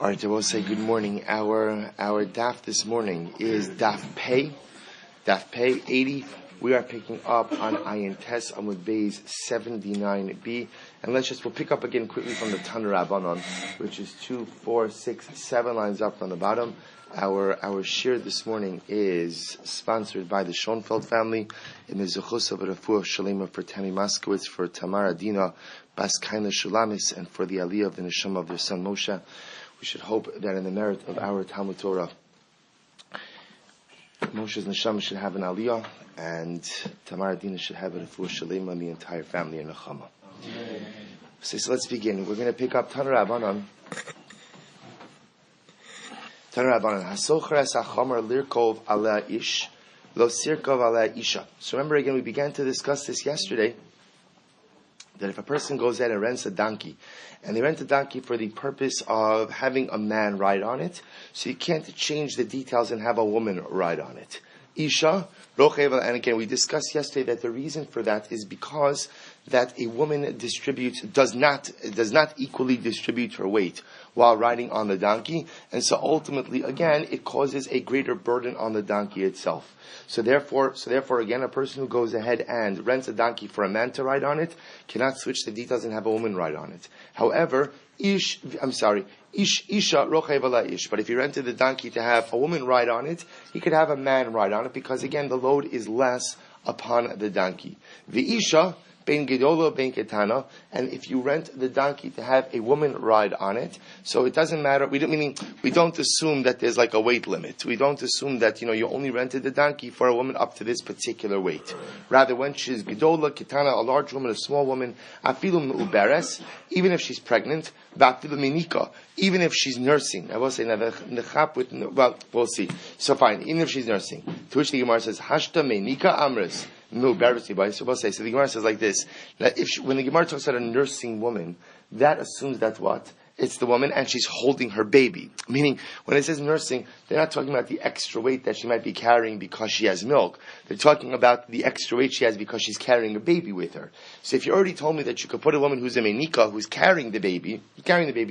All right, I will say good morning. Our daf this morning is daf pei 80. We are picking up on Ayin Tes Amud Beis 79b, and we'll pick up again quickly from the Tanur Rabbanon, which is 2, 4, 6, 7 lines up from the bottom. Our shir this morning is sponsored by the Schoenfeld family in the Zechus of Refuah Shalema for Tammy Moskowitz, for Tamara Dina Bas Kaina Shulamis, and for the Aliyah of the Neshama of their son Moshe. We should hope that in the merit of our Talmud Torah, Moshe's Neshama should have an Aliyah, and Tamara Dina should have a Refuah Shalema, and the entire family in Nechama. So let's begin. We're going to pick up Tanur Rabbanon. Hasochres achomer lirkov ala ish, lo sirkov ala isha. So remember again, we began to discuss this yesterday, that if a person goes ahead and rents a donkey, and they rent a donkey for the purpose of having a man ride on it, so you can't change the details and have a woman ride on it. Isha, rochev, and again, we discussed yesterday that the reason for that is because that a woman does not equally distribute her weight while riding on the donkey, and so ultimately, again, it causes a greater burden on the donkey itself. So therefore, again, a person who goes ahead and rents a donkey for a man to ride on it cannot switch the details and have a woman ride on it. However, isha rochev ala ish. But if he rented the donkey to have a woman ride on it, he could have a man ride on it because again, the load is less upon the donkey. The isha ben gedolo ben ketana, and if you rent the donkey to have a woman ride on it, so it doesn't matter. We don't assume that there's like a weight limit. We don't assume that you only rented the donkey for a woman up to this particular weight. Rather, when she's gedola ketana, a large woman, a small woman, afilu meuberes, even if she's pregnant, afilu minika, even if she's nursing. I will say we'll see. So fine, even if she's nursing. To which the Gemara says, hashta menika amres. So the Gemara says like this, that when the Gemara talks about a nursing woman, that assumes that what? It's the woman and she's holding her baby. Meaning, when it says nursing, they're not talking about the extra weight that she might be carrying because she has milk. They're talking about the extra weight she has because she's carrying a baby with her. So if you already told me that you could put a woman who's a menika, who's carrying the baby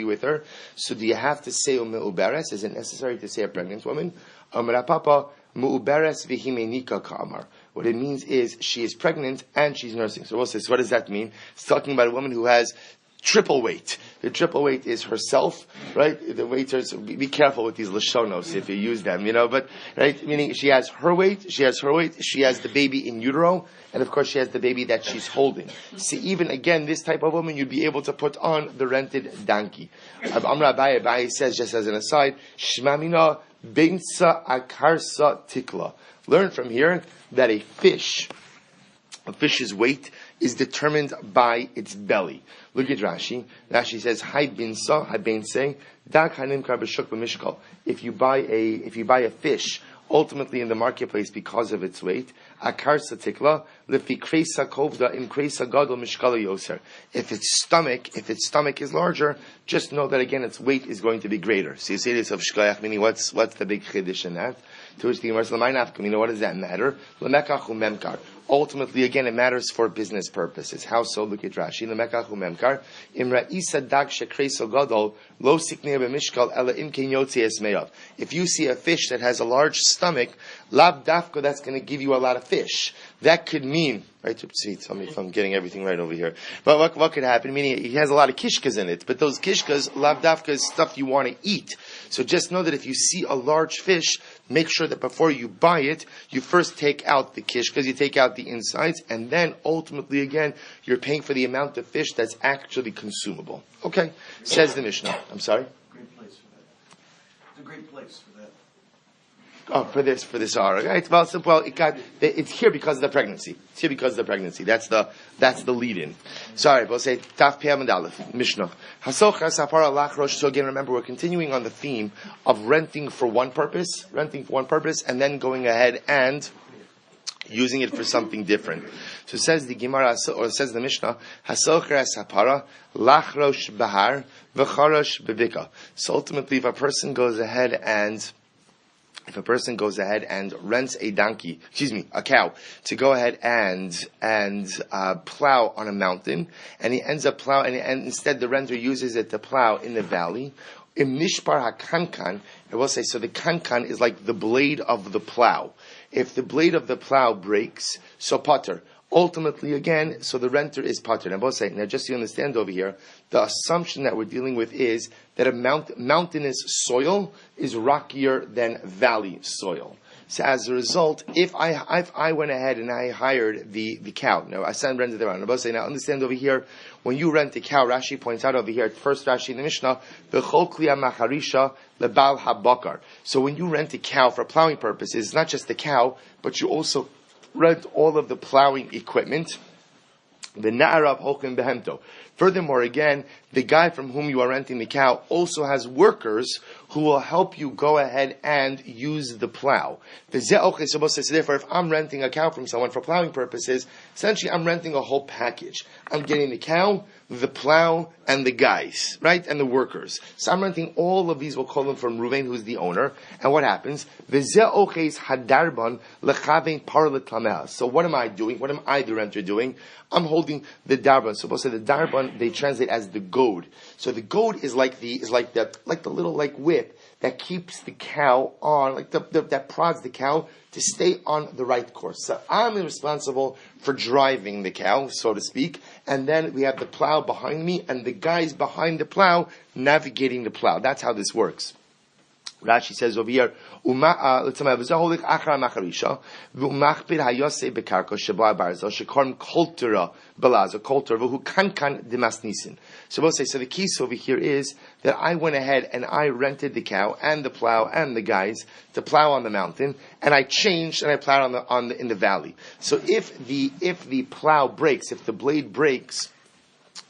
with her, so do you have to say u'meuberes? Is it necessary to say a pregnant woman? Papa, mu'uberes v'himenika ka'amar. What it means is she is pregnant and she's nursing. So what does that mean? It's talking about a woman who has triple weight. The triple weight is herself, right? The waiters, be careful with these lashonos if you use them, but, right? Meaning she has her weight, she has the baby in utero, and of course she has the baby that she's holding. See, even again, this type of woman you'd be able to put on the rented donkey. Amra Abaye says, just as an aside, Shmamina Beinsa Akarsa Tikla. Learn from here that a fish's weight is determined by its belly. Look at Rashi. Rashi says, "Hai binse, dak hanim kar b'shuk b'mishkal." If you buy a fish, ultimately in the marketplace because of its weight, akarsa tikla lefi kreisa kovda in kreisa gadol mishkala yoser. If its stomach is larger, just know that again its weight is going to be greater. So you say this of shkoyach, meaning what's the big chiddush in that? To which the Gemara says, what does that matter? Ultimately, again, it matters for business purposes. How so? Look at Rashi. If you see a fish that has a large stomach, lav dafka, that's going to give you a lot of fish. That could mean, right? Tell me if I'm getting everything right over here. But what could happen? Meaning, he has a lot of kishkas in it, but those kishkas, lav dafka, is stuff you want to eat. So just know that if you see a large fish, make sure that before you buy it, you first take out the kishkas, you take out the insides, and then ultimately, again, you're paying for the amount of fish that's actually consumable. Okay? Says the Mishnah. I'm sorry? Great place for that. It's a great place for that. Oh, for this hour, right? It's here because of the pregnancy. It's here because of the pregnancy. That's the lead-in. Sorry, but we'll say Taf Pei Amud Aleph Mishnah. Hasochas hapara lachrosh. So again, remember we're continuing on the theme of renting for one purpose, and then going ahead and using it for something different. So says the Gemara, or says the Mishnah, Hasochras hapara lachrosh bahar v'charosh bebika. So ultimately, if a person goes ahead and rents a cow, to go ahead and plow on a mountain, and he ends up plowing, and instead the renter uses it to plow in the valley, Im nishbar hakankan, I will say, so the kankan is like the blade of the plow. If the blade of the plow breaks, so pater. Ultimately, again, so the renter is pater. And I will say, now just so you understand over here, the assumption that we're dealing with is that a mountainous soil is rockier than valley soil. So as a result, if I went ahead and I hired the cow, now I said rented around. I'm about to say, now understand over here, when you rent a cow, Rashi points out over here, first Rashi in the Mishnah, v'chol kliya macharisha lebal habakar. So when you rent a cow for plowing purposes, it's not just the cow, but you also rent all of the plowing equipment. The na'arav hokim behemto. Furthermore, again, the guy from whom you are renting the cow also has workers who will help you go ahead and use the plow. So therefore, if I'm renting a cow from someone for plowing purposes, essentially I'm renting a whole package. I'm getting the cow, the plow, and the guys, right? And the workers. So I'm renting all of these, we'll call them from Ruvain, who's the owner. And what happens? So what am I doing? What am I, the renter, doing? I'm holding the darban. So the darban, they translate as the goad. So the goad is like the little whip that keeps the cow on, that prods the cow to stay on the right course. So I'm responsible for driving the cow, so to speak, and then we have the plow behind me and the guys behind the plow navigating the plow. That's how this works. Rashi says over here, so we'll say, so the case over here is that I went ahead and I rented the cow and the plow and the guys to plow on the mountain, and I changed and I plowed in the valley. So if the plow breaks, if the blade breaks,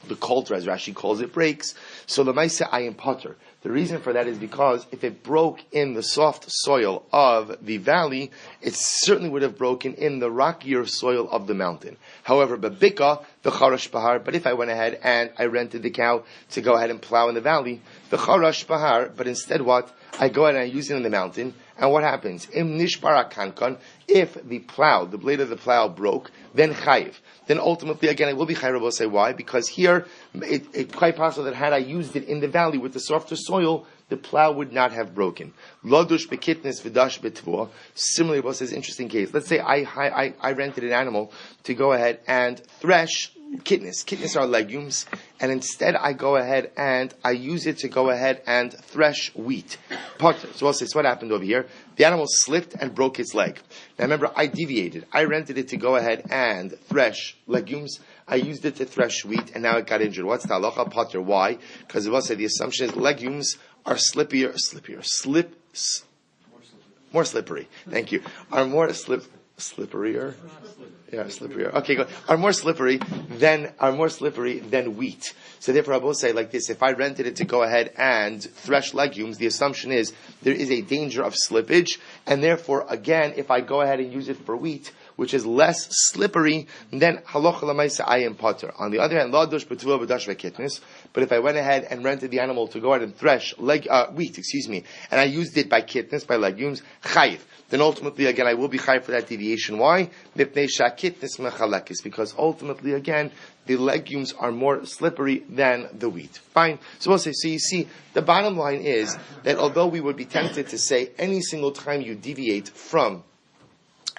the coulter, as Rashi calls it, breaks, so the Maisa I am potter. The reason for that is because if it broke in the soft soil of the valley, it certainly would have broken in the rockier soil of the mountain. However, babika, the charash bahar, but if I went ahead and I rented the cow to go ahead and plow in the valley, the charash bahar, but instead what? I go ahead and I use it in the mountain, and what happens? Im nishbara kankan, if the blade of the plow broke, then chayiv. Then ultimately, again, I will be chayiv. We'll say why? Because here, it's quite possible that had I used it in the valley with the softer soil, the plow would not have broken. Lodush bekitnes v'dash betvua. Similarly, we'll say it's an interesting case. Let's say I rented an animal to go ahead and thresh kidneys. Kidneys are legumes, and instead I go ahead and I use it to go ahead and thresh wheat. So we'll say, so what happened over here? The animal slipped and broke its leg. Now remember, I deviated. I rented it to go ahead and thresh legumes. I used it to thresh wheat, and now it got injured. What's the halacha potter? Why? Because we'll say the assumption is legumes are more slippery. Thank you. Are more slipperier. Yeah, slipperier. Okay, good. Are more slippery than wheat. So therefore, I will say like this: if I rented it to go ahead and thresh legumes, the assumption is there is a danger of slippage, and therefore, again, if I go ahead and use it for wheat, which is less slippery, then halacha l'maisa I am potter. On the other hand, ladush b'tuva b'dash v'kitnis. But if I went ahead and rented the animal to go ahead and thresh wheat, and I used it by kitnis, by legumes, chayiv, then ultimately again I will be chayiv for that deviation. Why? Because ultimately again the legumes are more slippery than the wheat. Fine. So we'll say. So you see, the bottom line is that although we would be tempted to say any single time you deviate from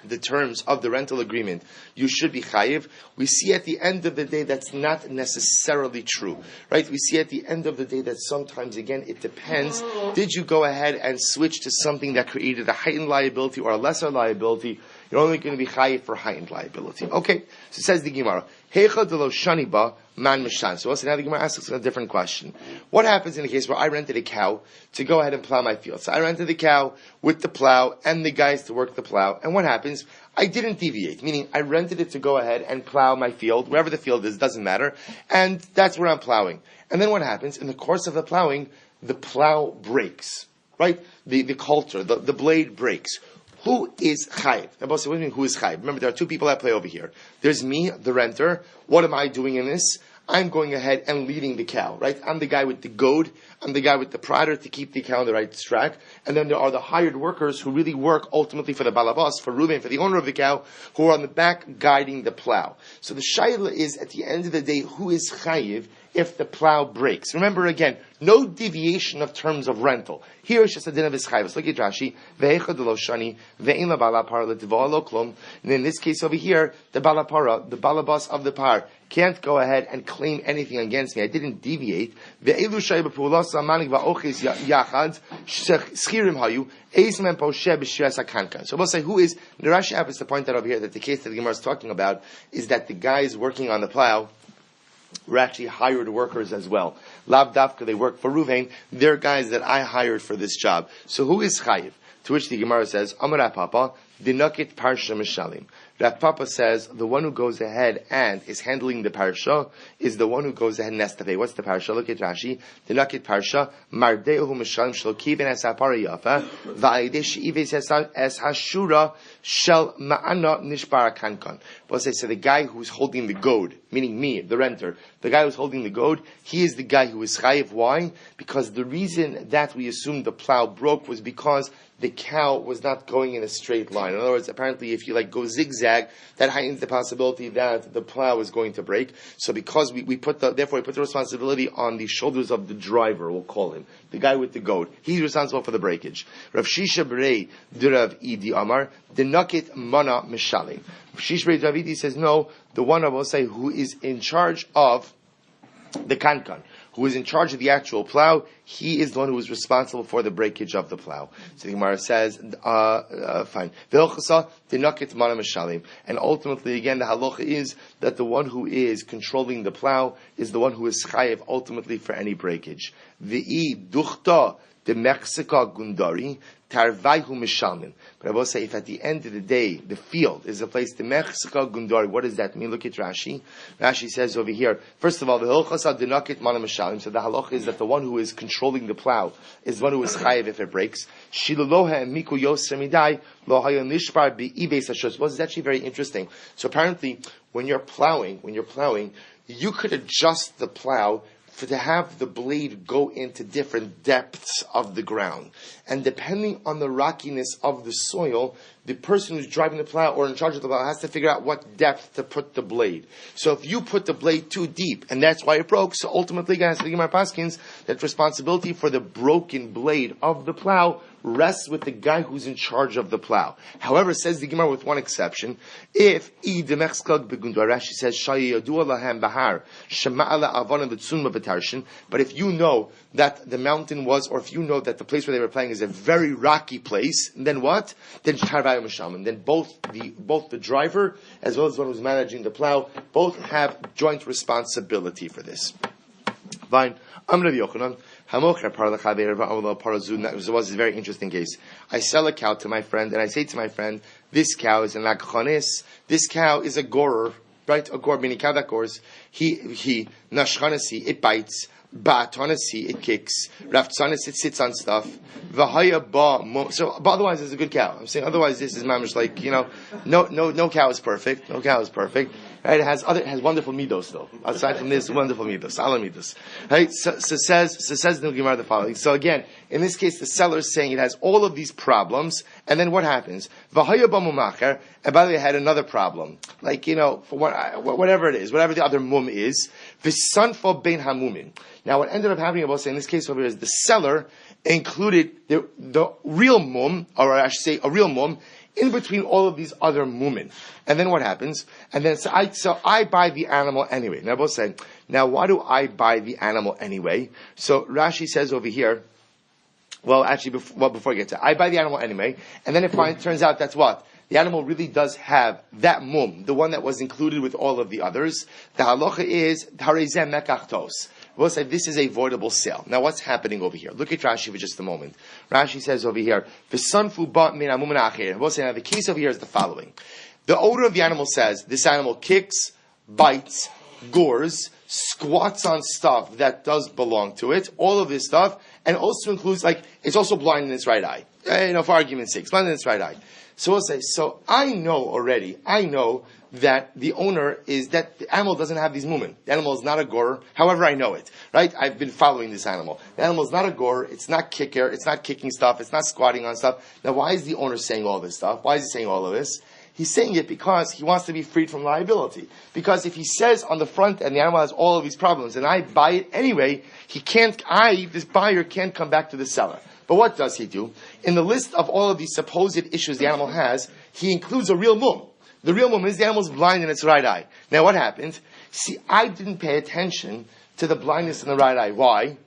the terms of the rental agreement, you should be chayiv. We see at the end of the day that's not necessarily true, right? We see at the end of the day that sometimes, again, it depends. Did you go ahead and switch to something that created a heightened liability or a lesser liability? You're only going to be chayiv for heightened liability. Okay, so it says the Gemara, Heicha de lo shaniba man mishan. So now the Gemara asks a different question. What happens in a case where I rented a cow to go ahead and plow my field? So I rented the cow with the plow and the guys to work the plow. And what happens? I didn't deviate, meaning I rented it to go ahead and plow my field, wherever the field is, doesn't matter. And that's where I'm plowing. And then what happens? In the course of the plowing, the plow breaks, right? The coulter, the blade breaks. Who is chayiv? Now, what do you mean, who is chayiv? Remember, there are two people at play over here. There's me, the renter. What am I doing in this? I'm going ahead and leading the cow, right? I'm the guy with the goad. I'm the guy with the prodder to keep the cow on the right track. And then there are the hired workers who really work ultimately for the balabas, for Reuben, for the owner of the cow, who are on the back guiding the plow. So the shayla is, at the end of the day, who is chayiv if the plow breaks? Remember again, no deviation of terms of rental. Here it's just a din of ischayvus. Look at Rashi. Ve'echad lo shani ve'in la balapar le'tivah lo klum. And in this case over here, the balapara, the balabas of the par, can't go ahead and claim anything against me. I didn't deviate. Ve'elu shay b'pulas amanik va'ochis yachad schirim hayu eismen poshe b'shires hakankan. So we'll say who is, the Rashi happens to point out over here that the case that the Gemara is talking about is that the guys working on the plow were actually hired workers as well. Lav dafka, they work for Ruvain. They're guys that I hired for this job. So who is chayiv? To which the Gemara says, Amar Papa, dinakit parsha mishalim. Rav Papa says the one who goes ahead and is handling the parsha is the one who goes ahead and has to pay. What's the parsha? Look at Rashi. Dinakit parsha mardeuhu mishalim shel kiven es hapara yafa va'idei she'ives es hashura shel ma'ana nishbar kankan. But so the guy who's holding the goad, meaning me, the renter, the guy who's holding the goad, he is the guy who is chayiv. Why? Because the reason that we assumed the plow broke was because the cow was not going in a straight line. In other words, apparently if you go zigzag, that heightens the possibility that the plow is going to break. So because we put the responsibility on the shoulders of the driver, we'll call him, the guy with the goat. He's responsible for the breakage. Rav Shisha Berei Durav Idi Amar, Denakit Mana Mishalim. Shisha Berei Davidi says, no, the one I will say who is in charge of the kankan, who is in charge of the actual plow, he is the one who is responsible for the breakage of the plow. So the Gemara says, fine. And ultimately, again, the halacha is that the one who is controlling the plow is the one who is chayev ultimately for any breakage. V'i duchta de Mexica gundari tarvaihu mishalmin. But I will say, if at the end of the day the field is a place to Mexica gundari, what does that mean? Look at Rashi. Rashi says over here, first of all, the hilchasa dinakit mana mishalmin. So the halacha is that the one who is controlling the plow is the one who is chayev if it breaks. Shiluloha and miku yoser midai lo hayon nishbar beibes hashos. Well, this is actually very interesting. So apparently, when you're plowing, you could adjust the plow to have the blade go into different depths of the ground. And depending on the rockiness of the soil, the person who's driving the plow or in charge of the plow has to figure out what depth to put the blade. So if you put the blade too deep, and that's why it broke, so ultimately, guys, the Gemara Paskins, that responsibility for the broken blade of the plow rests with the guy who's in charge of the plow. However, says the Gemara with one exception, if Rashi says but if you know that the mountain was, or if you know that the place where they were playing is a very rocky place, then what? Then both the driver as well as the one who's managing the plow both have joint responsibility for this. Fine. That was a very interesting case. I sell a cow to my friend, and I say to my friend, this cow is an akchonis, this cow is a gorer, right? A gorer, meaning cow that gores. He nashchanasi, it bites. Ba'atonasi, it kicks. Raftzanasi, it sits on stuff. V'haya ba. So, but otherwise, it's a good cow. I'm saying otherwise, this is mamish no cow is perfect. No cow is perfect. Right? It has wonderful midos though. Aside from this, wonderful midos, ala midos. Right? So says the Gemara the following. So again, in this case, the seller is saying it has all of these problems, and then what happens? V'haya ba mumacher. And by the way, it had another problem, for whatever it is, whatever the other mum is. V'sanfa bein hamumin. Now, what ended up happening, I will say, in this case over here, is the seller included the real mum, or I should say, a real mum, in between all of these other mumin. And then what happens? And then so I buy the animal anyway. Now, I will say, now why do I buy the animal anyway? So Rashi says over here, well, actually, before I get to it, I buy the animal anyway, and then it turns out that's what? The animal really does have that mum, the one that was included with all of the others. The halacha is, harizeh mekachtos. We'll say this is a voidable sale. Now what's happening over here? Look at Rashi for just a moment. Rashi says over here, V'sanfu ba min amumin acher. We'll say now the case over here is the following. The owner of the animal says, this animal kicks, bites, gores, squats on stuff that does belong to it, all of this stuff, and also includes, it's also blind in its right eye. For argument's sake, it's blind in its right eye. So we'll say, so I know that the owner is that the animal doesn't have these movement. The animal is not a gorer. However, I know it, right? I've been following this animal. The animal is not a gorer. It's not kicker. It's not kicking stuff. It's not squatting on stuff. Now, why is the owner saying all this stuff? Why is he saying all of this? He's saying it because he wants to be freed from liability. Because if he says on the front end the animal has all of these problems and I buy it anyway, this buyer can't come back to the seller. But what does he do? In the list of all of these supposed issues the animal has, he includes a real mum. The real mum is the animal's blind in its right eye. Now what happened? See, I didn't pay attention to the blindness in the right eye. Why?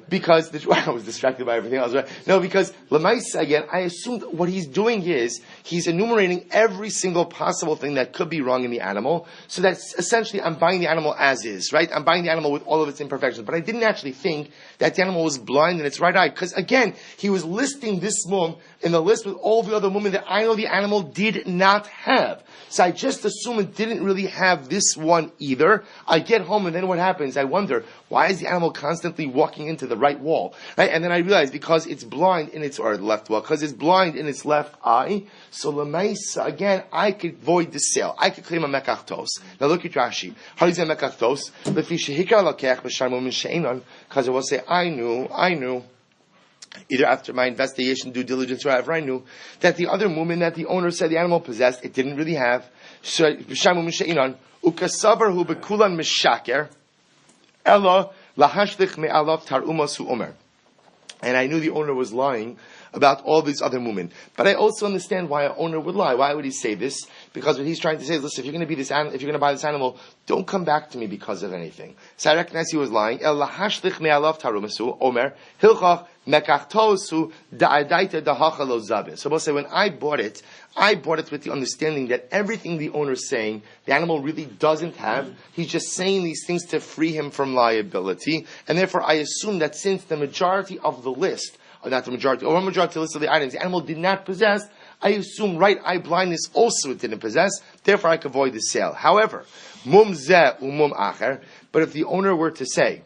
Because I was distracted by everything else, right? No, because Lamaisa, again, I assumed what he's doing is he's enumerating every single possible thing that could be wrong in the animal. So that's essentially I'm buying the animal as is, right? I'm buying the animal with all of its imperfections. But I didn't actually think that the animal was blind in its right eye. Because again, he was listing this mum in the list with all the other women that I know the animal did not have. So I just assume it didn't really have this one either. I get home and then what happens? I wonder, why is the animal constantly walking into the right wall? Right? And then I realize because it's blind in its, or left wall, because it's blind in its left eye, so Lamaisa, again, I could void the sale. I could claim a mekachtos. Now look at Rashi. How do you say mekachtos? Because I will say, I knew, either after my investigation, due diligence, or whatever, I knew that the other woman that the owner said the animal possessed, it didn't really have. So, ukasavar hu bekulan mishaker, ella lahashlich me'alav tar umasu omer. And I knew the owner was lying about all these other women. But I also understand why an owner would lie. Why would he say this? Because what he's trying to say is, listen, if you're going to buy this animal, don't come back to me because of anything. So I recognize he was lying. El lahashlich me'alav tar umasu omer hilchach mekachtosu da'adaita dahacha lo zabin. So we'll say when I bought it with the understanding that everything the owner is saying, the animal really doesn't have. He's just saying these things to free him from liability. And therefore I assume that since the majority of the list, or not the majority, or a majority list of the items the animal did not possess, I assume right eye blindness also it didn't possess, therefore I could avoid the sale. However, mum zeh umum acher, but if the owner were to say,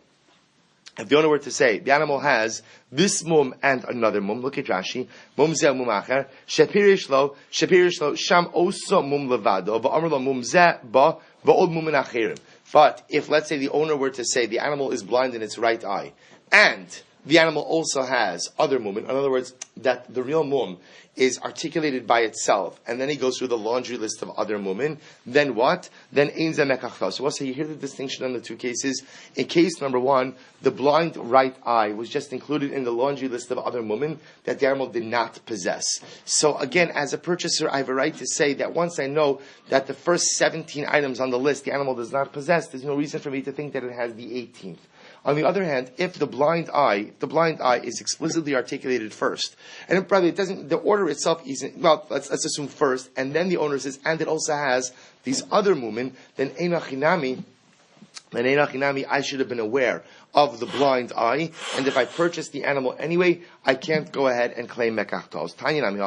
the animal has this mum and another mum, look at Rashi, mum zeh mum acher, shepirish lo, sham oso mum levado, va'amr lo mum zeh ba, va'od mum acherim. But if, let's say, the owner were to say the animal is blind in its right eye, and the animal also has other mum, in other words, that the real mum is articulated by itself, and then he goes through the laundry list of other mumin, then what? Then ein zeh mekachtos. So also you hear the distinction on the two cases. In case number one, the blind right eye was just included in the laundry list of other mumin that the animal did not possess. So again, as a purchaser, I have a right to say that once I know that the first 17 items on the list the animal does not possess, there's no reason for me to think that it has the 18th. On the other hand, if the blind eye is explicitly articulated first, and probably the order itself isn't, let's assume first, and then the owner says, and it also has these other mumin, then einachinami, I should have been aware of the blind eye, and if I purchase the animal anyway, I can't go ahead and claim mekachtos. Tanya nami,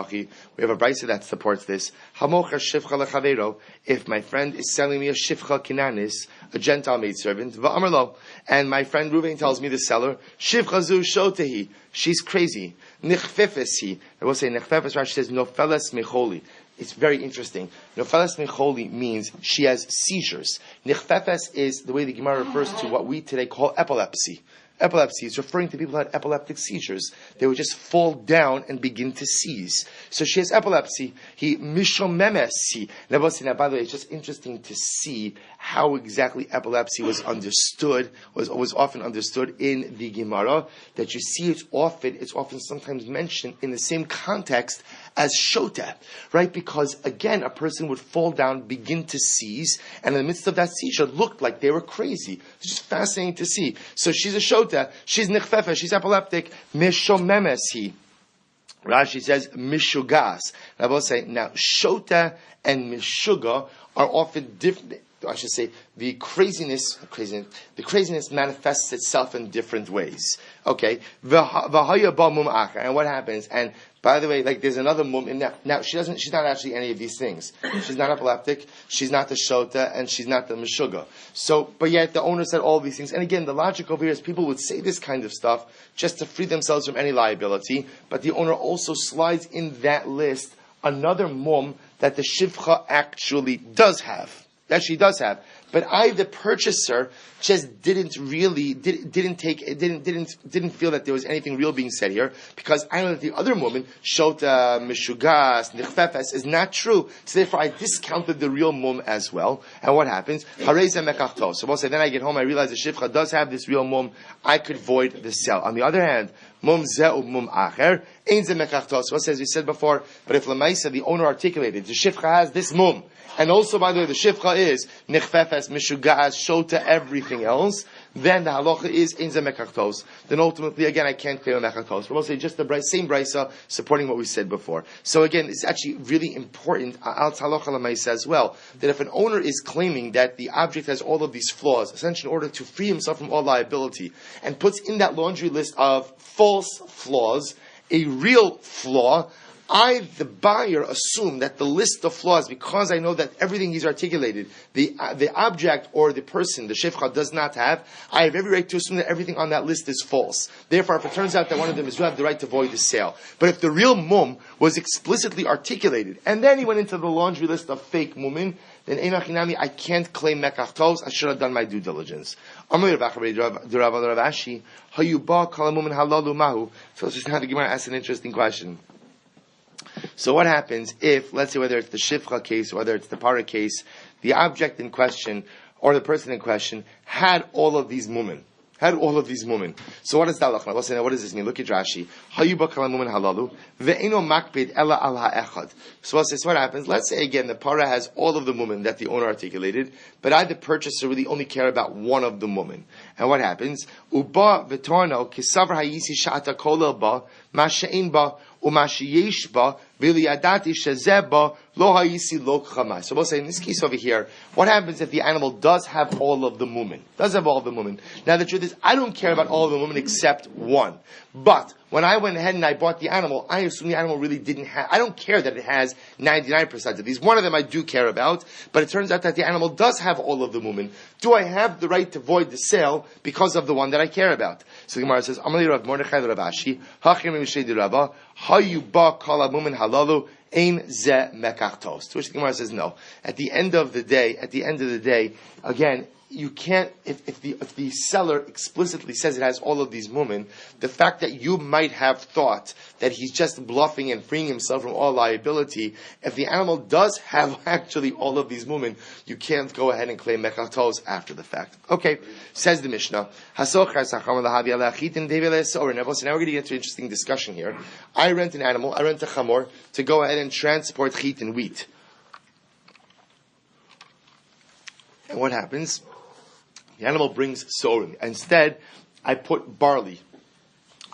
we have a brisa that supports this. Hamocher shivcha lechavero, if my friend is selling me a shivcha kinanis, a Gentile maidservant, va'amarlo, and my friend Ruvain tells me, the seller, shivcha zu shotehi, she's crazy, nichfefes hi. I will say nichfefes, Rashi says, nofeles mecholi. It's very interesting. Nofeles mecholi means she has seizures. Nichfefes is the way the Gemara refers to what we today call epilepsy. Epilepsy is referring to people who had epileptic seizures. They would just fall down and begin to seize. So she has epilepsy. He mishomemesi. Now, by the way, it's just interesting to see how exactly epilepsy was understood, was often understood in the Gemara, that you see it's often sometimes mentioned in the same context as shota, right? Because again, a person would fall down, begin to seize, and in the midst of that seizure, looked like they were crazy. It's just fascinating to see. So she's a shota, she's nichfefa, she's epileptic, mishomemesi. Rashi says mishugas. And I will say now, shota and mishuga are often different. I should say the craziness manifests itself in different ways. Okay, and what happens? And by the way, like there's another mum in that. Now she's not actually any of these things. She's not epileptic. She's not the shota, and she's not the meshuga. So, but yet the owner said all these things. And again, the logic over here is people would say this kind of stuff just to free themselves from any liability. But the owner also slides in that list another mum that the shivcha actually does have. That she does have. but I, the purchaser, just didn't feel that there was anything real being said here, because I know that the other woman, Shota, Meshugas, Nichfefes, is not true. So therefore I discounted the real mum as well. And what happens? Hareza mekachto. So we'll say, then I get home, I realize the shifcha does have this real mum, I could void the sale. On the other hand, mum zeh mum acher, ein ze mekachto. So as we said before, but if Lamaisa, the owner articulated, the shifcha has this mum, and also, by the way, the shifcha is nichfefes, mishugas, shota, everything else, then the halacha is ein ze mekachtos. Then ultimately, again, I can't claim a mekachtos. But we'll say just the same brisa supporting what we said before. So again, it's actually really important, al halacha lamaisa as well, that if an owner is claiming that the object has all of these flaws, essentially in order to free himself from all liability, and puts in that laundry list of false flaws a real flaw, I, the buyer, assume that the list of flaws, because I know that everything he's articulated, the object or the person, the shefcha, does not have, I have every right to assume that everything on that list is false. Therefore, if it turns out that one of them is, you have the right to void the sale. But if the real mum was explicitly articulated, and then he went into the laundry list of fake mumin, then einachinami, I can't claim mekachtos, I should have done my due diligence. So this is now the Gemara asks an interesting question. So what happens if, let's say whether it's the shifcha case or whether it's the para case, the object in question or the person in question had all of these mumin. So what does that look like? We'll say, now what does this mean? Look at Rashi. So we'll say, so what happens? Let's say again, the para has all of the mumin that the owner articulated, but I, the purchaser, really only care about one of the mumin. And what happens? Uba v'torno kisavar hayisi sha'ata kolel ba masha'in ba u'mashiyesh ba v'liyadati shezeba lo hayisi lo k'chamai. So we'll say in this case over here, what happens if the animal does have all of the mumin? Now the truth is, I don't care about all of the mumin except one. But when I went ahead and I bought the animal, I assume the animal really didn't have, I don't care that it has 99% of these. One of them I do care about, but it turns out that the animal does have all of the mumin. Do I have the right to void the sale because of the one that I care about? So the Gemara says, Amali Rav Mordechai Rav Ashi, Hachim Mishei Rava, Hayuba Kala Mumin Halalu, Ein Ze Mekachtos. To which the Gemara says, no. At the end of the day, again, you can't, if the seller explicitly says it has all of these mumin, the fact that you might have thought that he's just bluffing and freeing himself from all liability, if the animal does have actually all of these mumin, you can't go ahead and claim mekachtos after the fact. Okay, says the Mishnah. So now we're going to get into an interesting discussion here. I rent an animal, I rent a chamor, to go ahead and transport chit and wheat. And what happens? The animal brings sorim. Instead, I put barley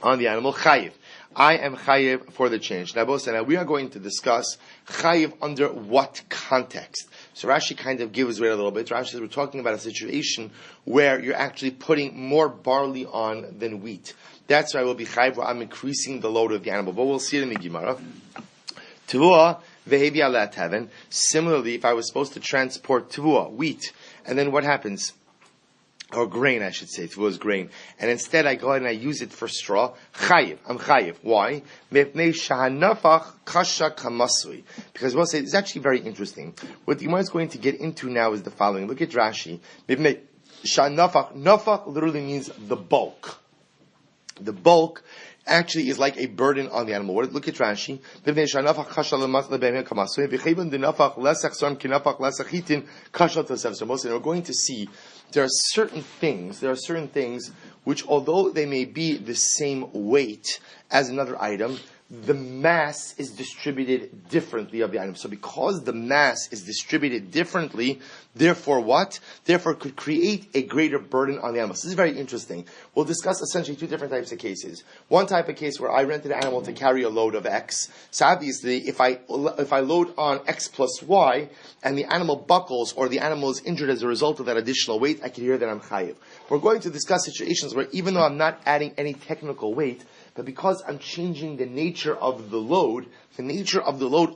on the animal. Chayiv. I am chayiv for the change. Now we are going to discuss chayiv under what context. So Rashi kind of gives way a little bit. Rashi says we're talking about a situation where you're actually putting more barley on than wheat. That's why I will be chayiv, where I'm increasing the load of the animal. But we'll see it in the Gemara. Tavua vehebi alat heaven. Similarly, if I was supposed to transport tavua, wheat, and then what happens? Or grain, I should say. It was grain. And instead I go ahead and I use it for straw. Chayiv. I'm chayiv. Why? Because we'll say, it's actually very interesting. What the Gemara is going to get into now is the following. Look at Rashi. Nafach literally means the bulk. The bulk actually is like a burden on the animal. Look at Rashi. So we're going to see there are certain things which, although they may be the same weight as another item, the mass is distributed differently of the item. So because the mass is distributed differently, therefore what? Therefore it could create a greater burden on the animal. So this is very interesting. We'll discuss essentially two different types of cases. One type of case where I rented an animal to carry a load of X. So obviously if I load on X plus Y and the animal buckles or the animal is injured as a result of that additional weight, I can hear that I'm chayiv. We're going to discuss situations where even though I'm not adding any technical weight, but because I'm changing the nature of the load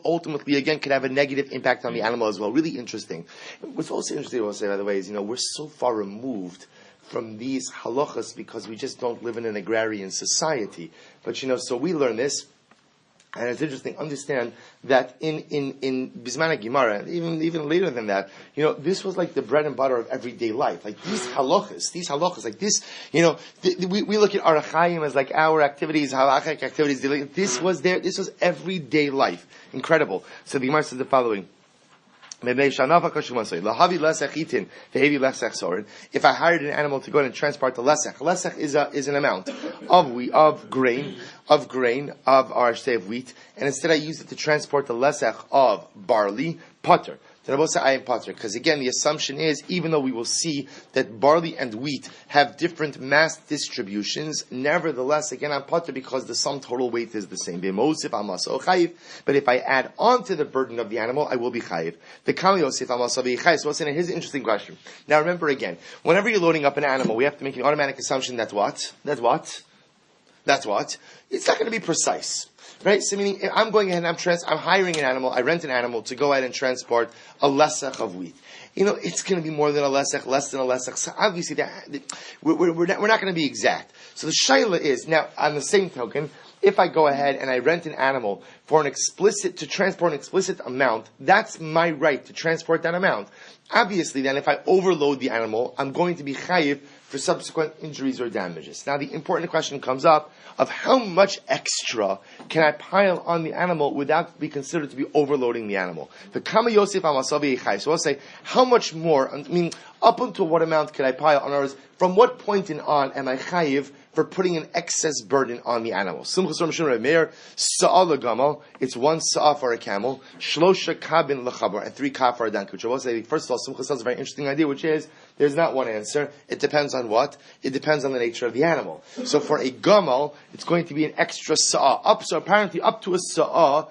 ultimately, again, could have a negative impact on the animal as well. Really interesting. What's also interesting, I'll say, by the way, is, we're so far removed from these halachas because we just don't live in an agrarian society. But, so we learn this. And it's interesting, understand that in Bismana Gemara, even later than that, this was like the bread and butter of everyday life. Like these halachas, like this, we look at Arachayim as like our activities, halachic activities. This was everyday life. Incredible. So the Gemara says the following. If I hired an animal to go and transport the lesech is an amount of grain of wheat, and instead I use it to transport the lesech of barley, potter. Because again, the assumption is, even though we will see that barley and wheat have different mass distributions, nevertheless, again, I'm potter because the sum total weight is the same. But if I add on to the burden of the animal, I will be chayiv. So here's an interesting question. Now remember again, whenever you're loading up an animal, we have to make an automatic assumption that's what? It's not going to be precise. Right? So meaning, I'm going ahead and I'm hiring an animal, I rent an animal to go ahead and transport a lesech of wheat. It's going to be more than a lesech, less than a lesech. So obviously, we're not going to be exact. So the shaila is, now, on the same token, if I go ahead and I rent an animal to transport an explicit amount, that's my right to transport that amount. Obviously, then, if I overload the animal, I'm going to be chayiv for subsequent injuries or damages. Now, the important question comes up of how much extra can I pile on the animal without be considered to be overloading the animal. The Kama Yosef Amasavi Echai. So I'll say, how much more, up until what amount can I pile on ours? From what point in on am I chayiv for putting an excess burden on the animal? It's one sa'ah for a camel, shlosha kabin l'chabar, and 3 kaf for a donkey. Which I will say, first of all, Simcha says a very interesting idea, which is, there's not one answer. It depends on what? It depends on the nature of the animal. So for a gamal, it's going to be an extra sa'ah. So apparently up to a sa'ah,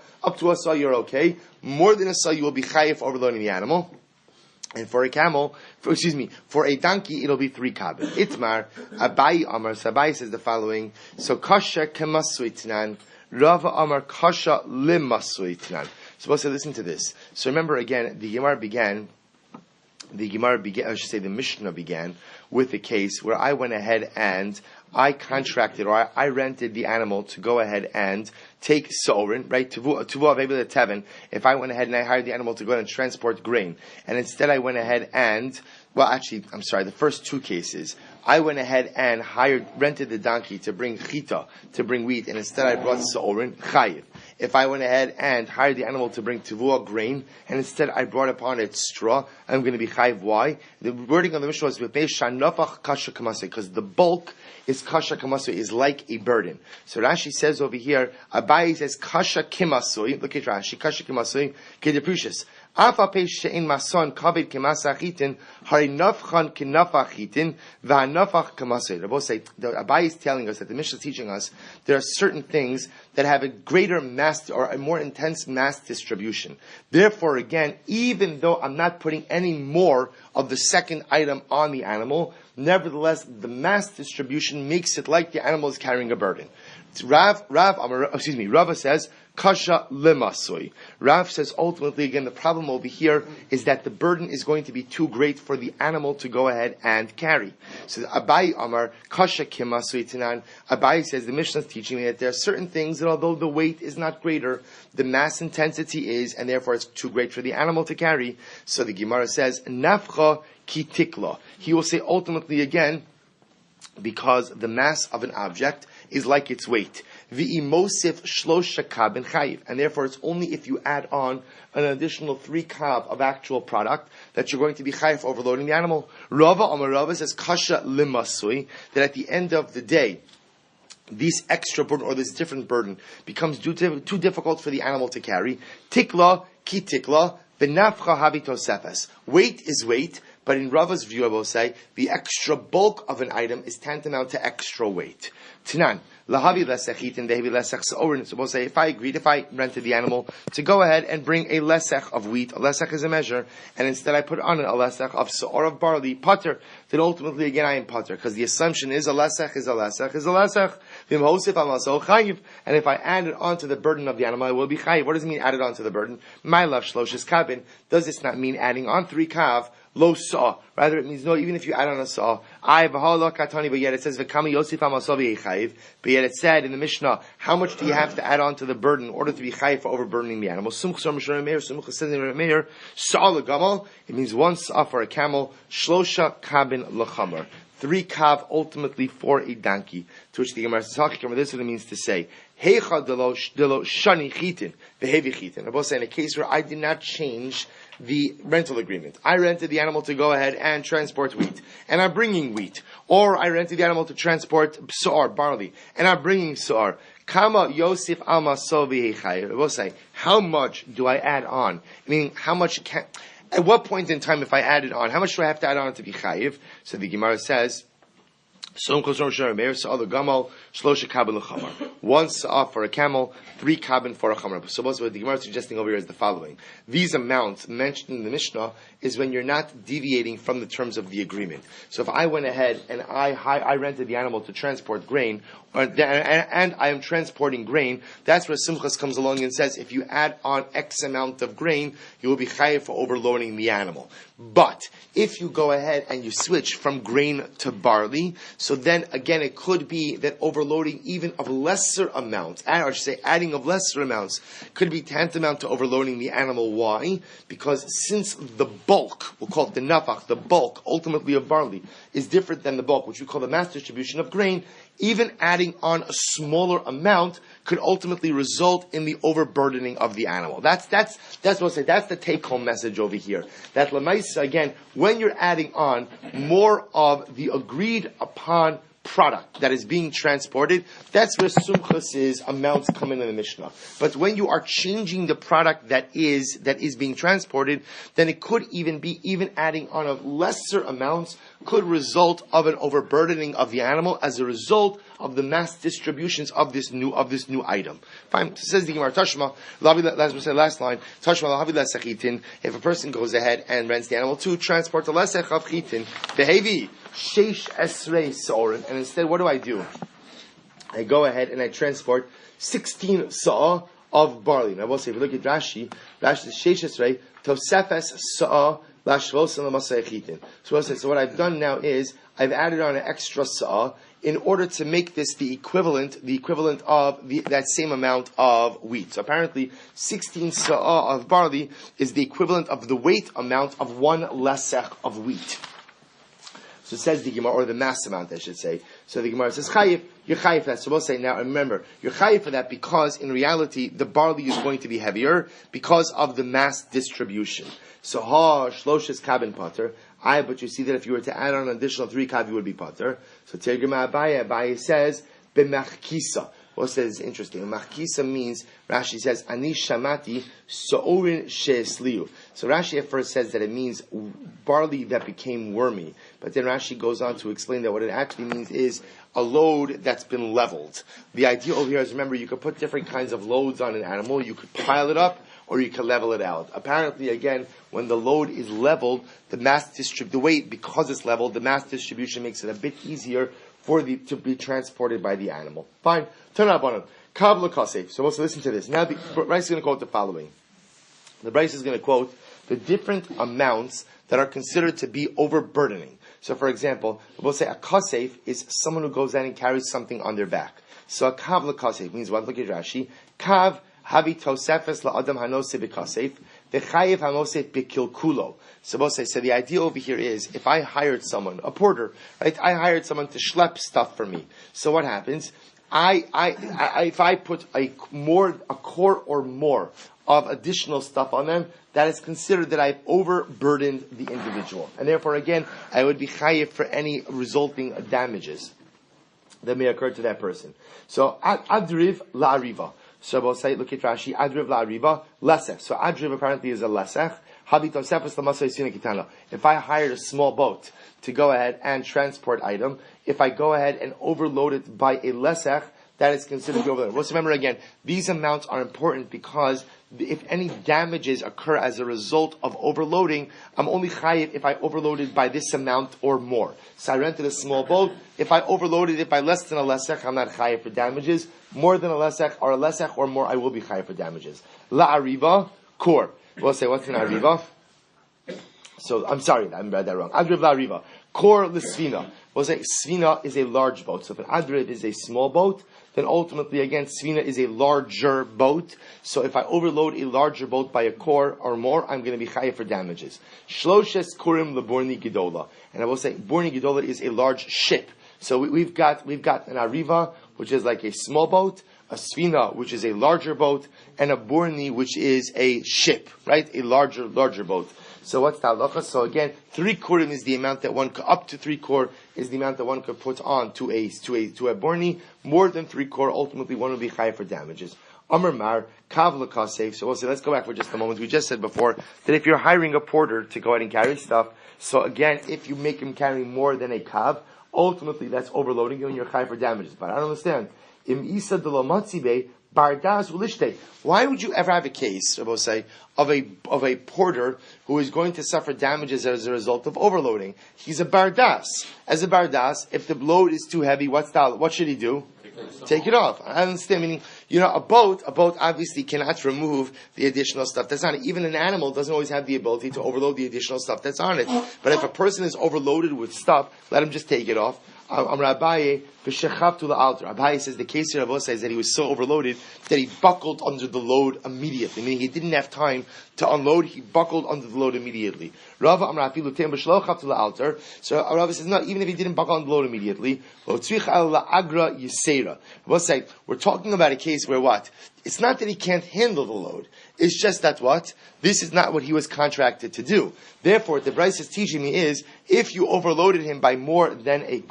you're okay. More than a sa'ah, you will be chayiv for overloading the animal. And for a for a donkey, it'll be 3 kabin. Itmar, Abai Amar, Sabai says the following, so kasha kemasuitnan, Rava Amar kasha limasuitnan. So let's listen to this. So remember again, the Mishnah began with a case where I went ahead and I contracted or I rented the animal to go ahead and take so'orin, right? If I went ahead and I hired the animal to go ahead and transport grain, and instead I went ahead and, the first 2 cases, I went ahead and rented the donkey to bring chita, to bring wheat, and instead I brought so'orin, chayiv. If I went ahead and hired the animal to bring tavua, grain, and instead I brought upon it straw, I'm going to be chayiv. Why? The wording of the Mishnah was because the bulk is kasha kamasui, is like a burden. So Rashi says over here, Abai says kasha kimasui. Look at Rashi, kasha kimasui, kedeprecious. Afa pe she'in mason kaved kemasachitin, harinafchan kinafachitin, v'hanafach kamasui. They both say, Abai is telling us that the Mishnah is teaching us there are certain things that have a greater mass or a more intense mass distribution. Therefore, again, even though I'm not putting any more of the second item on the animal, nevertheless, the mass distribution makes it like the animal is carrying a burden. Rava says, kasha lemasui. Rav says, ultimately, again, the problem over here is that the burden is going to be too great for the animal to go ahead and carry. So Abai Amar, kasha kimasui tinan. Abai says, the Mishnah is teaching me that there are certain things that although the weight is not greater, the mass intensity is, and therefore it's too great for the animal to carry. So the Gemara says, nafcha kitikla. He will say ultimately again, because the mass of an object is like its weight. V'imosif shlosha kab and chayiv. And therefore it's only if you add on an additional 3 kab of actual product that you're going to be chayiv for overloading the animal. Rava Amar Rava says kasha limasui, that at the end of the day, this extra burden or this different burden becomes too difficult for the animal to carry. Tikla ki tikla, v'nafcha habi tosefes. Weight is weight. But in Rava's view, I will say, the extra bulk of an item is tantamount to extra weight. Tinan, lahavi lesechit and dehevi lesech se'orin. So we'll say, if I rented the animal to go ahead and bring a lesech of wheat, a lesech is a measure, and instead I put on it a lesech of se'or of barley, potter, then ultimately again I am potter, because the assumption is a lesech is a lesech is a lesech. V'imhosif amaso chayiv. And if I add it onto the burden of the animal, I will be chayiv. What does it mean added onto the burden? My love shloshes kabin. Does this not mean adding on 3 kav lo saw. Rather, it means no, even if you add on a saw. I v'hala katani, but yet it says v'kami yosif amasavi chayiv. But yet it said in the Mishnah, how much do you have to add on to the burden in order to be chayiv for overburdening the animal? Sumchsar mishra meir, sumchas says in meir, saw legamal. It means one saw for a camel, shlosha kabin lechamar. 3 kav ultimately for a donkey. To which the Gemara says, this is what it means to say, heicha delo shani chitin, vehevi chitin. I'm both saying a case where I did not change the rental agreement. I rented the animal to go ahead and transport wheat, and I'm bringing wheat. Or I rented the animal to transport soar, barley, and I'm bringing soar. Kama Yosef Alma Sovi Heichai. I will say, how much do I add on? Meaning, how much at what point in time, if I add it on, how much do I have to add on to be chayiv? So the Gemara says, one saw for a camel, 3 kabin for a chamar. So what the Gemara is suggesting over here is the following. These amounts mentioned in the Mishnah is when you're not deviating from the terms of the agreement. So if I went ahead and I rented the animal to transport grain, and I am transporting grain, that's where Simchas comes along and says, if you add on X amount of grain, you will be chayiv for overloading the animal. But if you go ahead and you switch from grain to barley, so then again it could be that overloading even of lesser amounts, or I should say adding of lesser amounts, could be tantamount to overloading the animal. Why? Because since the bulk, we'll call it the nafach, the bulk ultimately of barley, is different than the bulk, which we call the mass distribution of grain, even adding on a smaller amount could ultimately result in the overburdening of the animal. That's what I say. That's the take-home message over here. That lemaisa, again, when you're adding on more of the agreed upon product that is being transported, that's where Sumchas's amounts come in the Mishnah. But when you are changing the product that is being transported, then it could even adding on of lesser amounts could result of an overburdening of the animal as a result of the mass distributions of this new item. Fine. Says the Gemara, Tashma, last line, Tashma lahavi lesechitin. If a person goes ahead and rents the animal to transport the lesech of chitin, behevi sheish esrei soren, and instead, what do? I go ahead and I transport 16 saw of barley. Now, I will say, if you look at Rashi says sheish esrei tosefes saw. So what I've done now is I've added on an extra saw in order to make this the equivalent of that same amount of wheat. So apparently 16 saw of barley is the equivalent of the weight amount of 1 lesech of wheat. So it says the Gemara, or the mass amount, I should say. So the Gemara says, Chayiv, you're Chayiv for that. So we'll say, now remember, you're Chayiv for that because in reality, the barley is going to be heavier because of the mass distribution. So, shloshes kabin pater. But you see that if you were to add on an additional 3 kav, you would be pater. So, Tergema Abaye says, b'machkisa. What says interesting? Machkisa means, Rashi says, ani shamati so'orin she'esliu. So Rashi at first says that it means barley that became wormy. But then Rashi goes on to explain that what it actually means is a load that's been leveled. The idea over here is, remember, you could put different kinds of loads on an animal. You could pile it up, or you can level it out. Apparently, again, when the load is leveled, the weight, because it's leveled, the mass distribution makes it a bit easier to be transported by the animal. Fine. Turn up on him. Kav l'kasef. So let's listen to this. Now the Bryce is going to quote the following. The Bryce is going to quote the different amounts that are considered to be overburdening. So for example, we'll say a kasef is someone who goes out and carries something on their back. So a kav l'kasef means what? Look at Rashi. Kav havi tosefes la'adam hanose b'kasef v'chayev hanose b'kilkulo. So the idea over here is, if I hired someone, a porter, right? I hired someone to schlep stuff for me. So what happens? If I put a quart or more of additional stuff on them, that is considered that I've overburdened the individual. And therefore, again, I would be chayiv for any resulting damages that may occur to that person. So, adriv la'ariva. So we'll say, look at Rashi, adriv la'ariva, lesech. So adriv apparently is a lesech. If I hired a small boat to go ahead and transport item, if I go ahead and overload it by a lesech, that is considered overload. Let's remember again, these amounts are important because if any damages occur as a result of overloading, I'm only chayiv if I overloaded by this amount or more. So I rented a small boat. If I overloaded it by less than a lesech, I'm not chayiv for damages. More than a lesech or more, I will be chayiv for damages. La ariva, kor. We'll say, what's an ariva? So I'm sorry, I read that wrong. Adriv la riva. Kor l'svina. We'll say svina is a large boat. So if an adriv is a small boat, then ultimately again svina is a larger boat. So if I overload a larger boat by a kor or more, I'm going to be chayav for damages. Shloshes kurim leborni gidola. And I will say borni gidola is a large ship. So we've got an ariva, which is like a small boat, a svina, which is a larger boat, and a borni, which is a ship, right? A larger boat. So what's the halacha? So again, 3 korim is the amount that up to 3 kor is the amount that one could put on to a borni. More than 3 kor, ultimately one will be chayav for damages. Amar Mar, Kav L'Kasef. So we'll say, let's go back for just a moment. We just said before that if you're hiring a porter to go ahead and carry stuff, so again, if you make him carry more than a kav, ultimately that's overloading you and you're chayav for damages. But I don't understand. Im Isa de la Matzibe, Bardas Ulishte. Why would you ever have a case, I will say, of a porter who is going to suffer damages as a result of overloading? He's a bardas. As a bardas, if the load is too heavy, what should he do? Take it off. I understand. Meaning, a boat obviously cannot remove the additional stuff that's on it. Even an animal doesn't always have the ability to overload the additional stuff that's on it. But if a person is overloaded with stuff, let him just take it off. Abaye says the case here of Osa is that he was so overloaded that he buckled under the load immediately. Meaning he didn't have time to unload, he buckled under the load immediately. So Rava says, no, even if he didn't buckle under the load immediately, we're talking about a case where what? It's not that he can't handle the load. It's just that what? This is not what he was contracted to do. Therefore, what the Bryce is teaching me is, if you overloaded him by more than a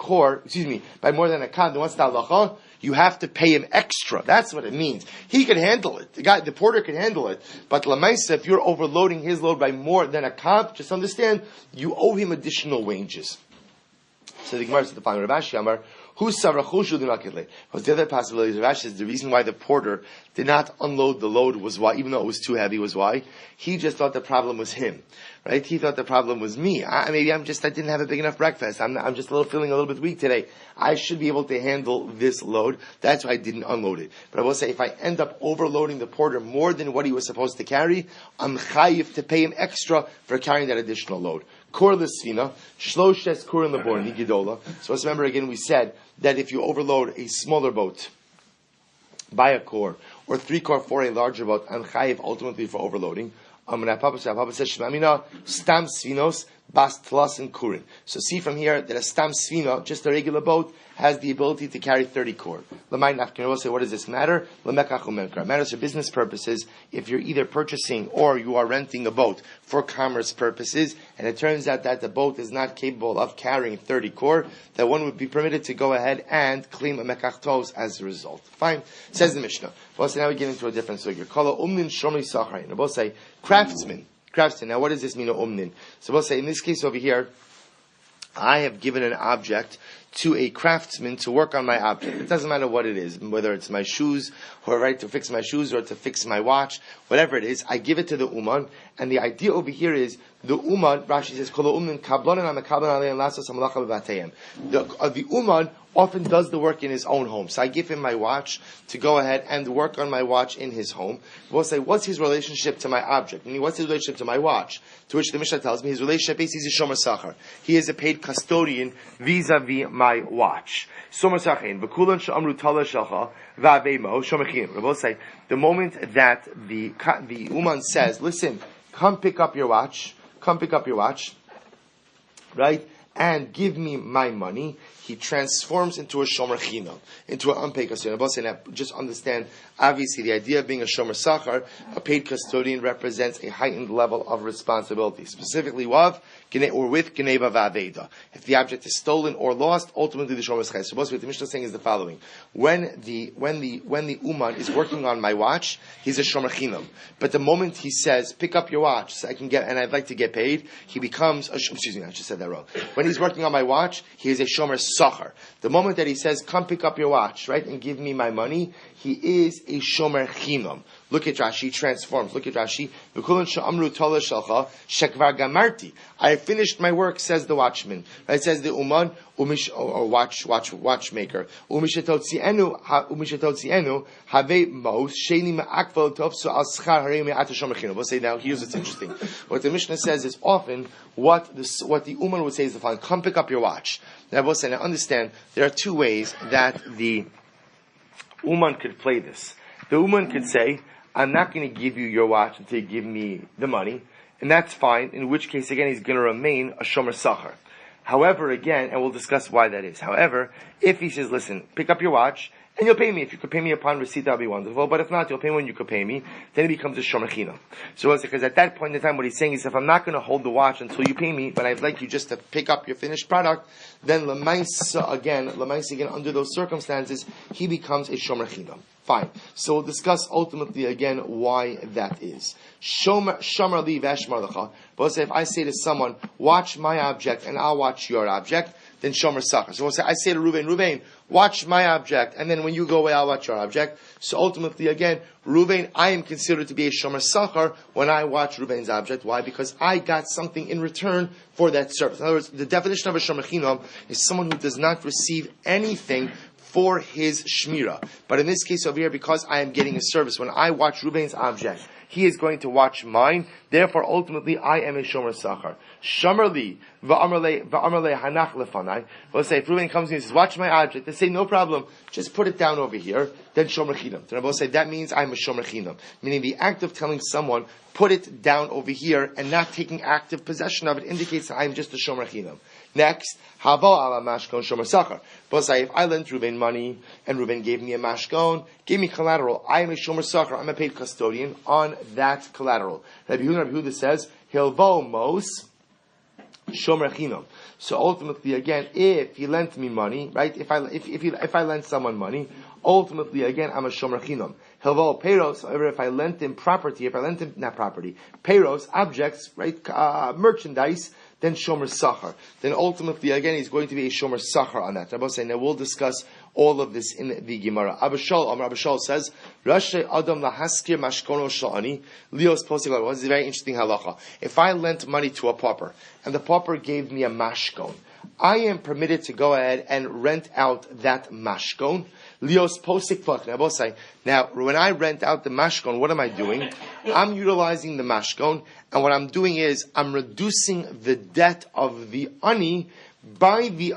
by more than a kan, then what's the halacha? You have to pay him extra. That's what it means. He can handle it. The porter can handle it. But lamaisa, if you're overloading his load by more than a kan, just understand, you owe him additional wages. So the Gemara says the following: Rav Ashi Amar, who's savrachushu dinakidle? Because the other possibility, Rav Ashi says the reason why the porter did not unload the load was why, even though it was too heavy, was why he just thought the problem was him, right? He thought the problem was me. I didn't have a big enough breakfast. I'm just feeling a little bit weak today. I should be able to handle this load. That's why I didn't unload it. But I will say, if I end up overloading the porter more than what he was supposed to carry, I'm chayiv to pay him extra for carrying that additional load. Kor l'svina, shloshes kurin leborni gidola. So let's remember again, we said that if you overload a smaller boat by a kor, or 3 kor for a larger boat, I'm chayiv ultimately for overloading. Papa says, Shmamina, stam svinos, bas tlas and kurin. So see from here that a stam svino, just a regular boat, has the ability to carry 30 kor. Lamai nafkin will say, what does this matter? Lamekach umenkar. It matters for business purposes if you're either purchasing or you are renting a boat for commerce purposes, and it turns out that the boat is not capable of carrying 30 kor, that one would be permitted to go ahead and claim a mekach tos as a result. Fine. Says the Mishnah. Well, so now we get into a different sugya. Kala umnin shomri sacharin. We'll say, craftsman. Now what does this mean, umnin? So we'll say, in this case over here, I have given an object to a craftsman to work on my object. It doesn't matter what it is, whether it's my shoes, or right to fix my shoes, or to fix my watch, whatever it is, I give it to the uman, and the idea over here is, the uman, Rashi says, the uman often does the work in his own home. So I give him my watch to go ahead and work on my watch in his home. We'll say, what's his relationship to my object? Meaning, what's his relationship to my watch? To which the Mishnah tells me his relationship is he's a shomer sachar. He is a paid custodian vis-a-vis my watch. Shomer sachin, v'kulan she'amru tala shalcha, v'avemo, shomechim. We'll say, the moment that the uman says, listen, come pick up your watch, right? And give me my money, he transforms into a shomer chinam, into an unpaid custodian. Just understand, obviously, the idea of being a shomer sachar, a paid custodian, represents a heightened level of responsibility. Specifically, with geneva va'aveda. If the object is stolen or lost, ultimately the shomer sachar. So what the Mishnah is saying is the following: when the uman is working on my watch, he's a shomer chinam. But the moment he says, "Pick up your watch, so I can get," and I'd like to get paid, he becomes I just said that wrong. When he's working on my watch, he is a shomer sachar. The moment that he says, "Come pick up your watch," right, and give me my money, he is a shomer chinam. Look at Rashi, transforms. Look at Rashi. I have finished my work, says the watchman. Right? Says the Uman, or watchmaker. We'll say now, here's what's interesting. What the Mishnah says is often what the Uman would say is the following: come pick up your watch. Now, we'll say, now understand, there are two ways that the Uman could play this. The Uman could say, I'm not going to give you your watch until you give me the money, and that's fine, in which case, again, he's going to remain a shomer sachar. However, again, and we'll discuss why that is. However, if he says, listen, pick up your watch, and you'll pay me. If you could pay me upon receipt, that would be wonderful. But if not, you'll pay me when you could pay me. Then it becomes a shomer chinam. So because at that point in time, what he's saying is, if I'm not going to hold the watch until you pay me, but I'd like you just to pick up your finished product, then lemaisa again, under those circumstances, he becomes a shomer chinam. Fine. So we'll discuss ultimately again why that is. Shomer li v'eshmar lecha. But if I say to someone, watch my object and I'll watch your object, then shomer sachar. So we'll say, I say to Ruvain, watch my object, and then when you go away, I'll watch your object. So ultimately, again, Ruvain, I am considered to be a shomer sachar when I watch Ruvain's object. Why? Because I got something in return for that service. In other words, the definition of a shomer chinam is someone who does not receive anything for his shmira. But in this case over here, because I am getting a service, when I watch Ruvain's object, he is going to watch mine. Therefore, ultimately, I am a shomer sachar. Shomer li va'amar hanach lefanai. Let's say if Ruvain comes to me and says, "Watch my object," they say, "No problem. Just put it down over here." Then shomer chinam. Then I will say that means I'm a shomer chinam, meaning the act of telling someone put it down over here and not taking active possession of it indicates that I'm just a shomer chinam. Next, hava ala mashkon shomer sachar. But say if I lent Ruvain money and Ruvain gave me a mashkon, gave me collateral, I am a shomer sachar. I'm a paid custodian on that collateral. Rabbi Yehuda says hilvo mos shomer chinam. So ultimately, again, if he lent me money, right? If I lent someone money, ultimately, again, I'm a shomer chinam. Hilvo peiros. However, if I lent him property, not property, peiros, objects, right? Merchandise. Then shomer sachar. Then ultimately, again, he's going to be a shomer sachar on that. Rabbi saying, now we'll discuss all of this in the Gemara. Abishal says, Rashi Adam lahaskir mashkono sha'ani lios posik. This is a very interesting halacha. If I lent money to a pauper and the pauper gave me a mashkon, I am permitted to go ahead and rent out that mashkon. Lios posik plach. Now, when I rent out the mashkon, what am I doing? I'm utilizing the mashkon, and what I'm doing is I'm reducing the debt of the ani by the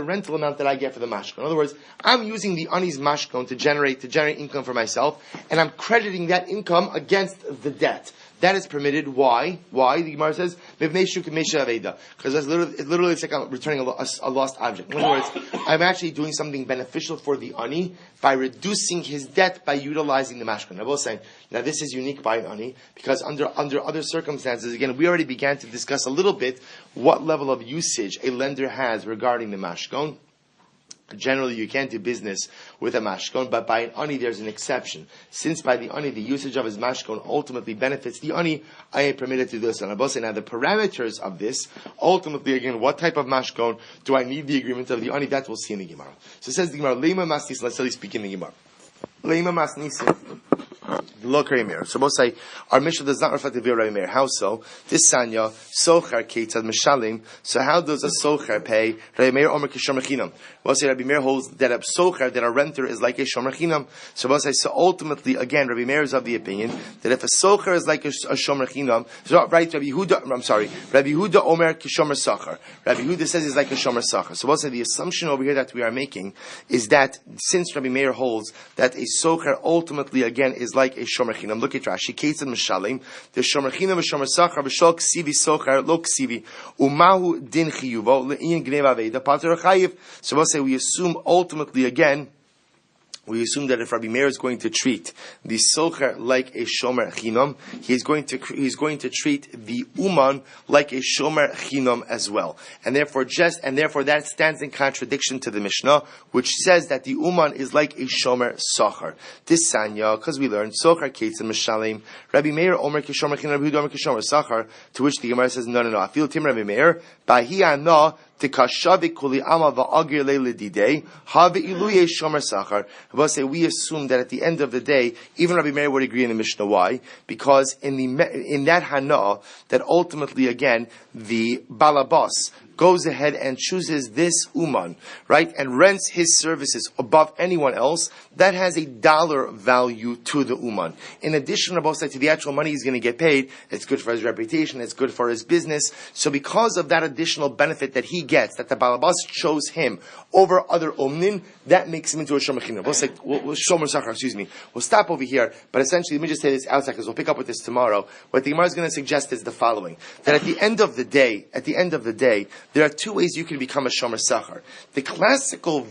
rental amount that I get for the mashkon. In other words, I'm using the ani's mashkon to generate income for myself, and I'm crediting that income against the debt. That is permitted. Why? The Gemara says, because it literally it's like I'm returning a lost object. In other words, I'm actually doing something beneficial for the ani by reducing his debt by utilizing the mashkon. I will say, now this is unique by an ani, because under other circumstances, again, we already began to discuss a little bit what level of usage a lender has regarding the mashkon. Generally, you can't do business with a mashkon, but by an ani, there's an exception. Since by the ani, the usage of his mashkon ultimately benefits the ani, I am permitted to do this. And I say now the parameters of this, ultimately, again, what type of mashkon do I need the agreement of the ani? That we'll see in the Gemara. So it says the Gemara, Leima Masnis, let's really speak in the Gemara. Leima Masnis. Look, Meir. So both say our Mishnah does not reflect the view of Rabbi Meir. How so? This sanya socher ketzad mishalim. So how does a socher pay? Rabbi Meir omer kishomer chinam. We'll say Rabbi Meir holds that a socher, that a renter is like a shomer chinam. So we'll say so. Ultimately, again, Rabbi Meir is of the opinion that if a socher is like a shomer chinam, so right, Rabbi Yehuda omer kishomer sacher. Rabbi Yehuda says he's like a shomer sacher. So we'll say the assumption over here that we are making is that since Rabbi Meir holds that a socher ultimately again is like a shomer chinam. Look at Rashi. Ketzad mishalim. The shomer chinam, shomer sachar, b'shol ksivi socher, lo ksivi. Umahu din chiyuvo le'in gneva veda pater chayiv. So we'll say we assume ultimately again. We assume that if Rabbi Meir is going to treat the socher like a shomer chinam, he's going to treat the uman like a shomer chinam as well, and therefore that stands in contradiction to the Mishnah, which says that the uman is like a shomer socher. This sanya, because we learned socher ketzad mishalim, Rabbi Meir omer kishomer chinam, Rabbi Yehuda omer kishomer socher. To which the Gemara says no. I feel tim Rabbi Meir. By he no. Tikashavi kuli ama va'agir le'ledidei have iluye shomer sachar. We'll say we assume that at the end of the day, even Rabbi Meir would agree in the Mishnah. Why? Because in that hana, that ultimately again the balabas goes ahead and chooses this uman, right, and rents his services above anyone else, that has a dollar value to the uman. In addition, to the actual money he's going to get paid, it's good for his reputation, it's good for his business. So because of that additional benefit that he gets, that the balabas chose him over other umnin, that makes him into a shomer chinam. Shomer sachar, excuse me. We'll stop over here, but essentially, let me just say this outside, because we'll pick up with this tomorrow. What the Gemara is going to suggest is the following, that at the end of the day, there are two ways you can become a shomer sachar. The classical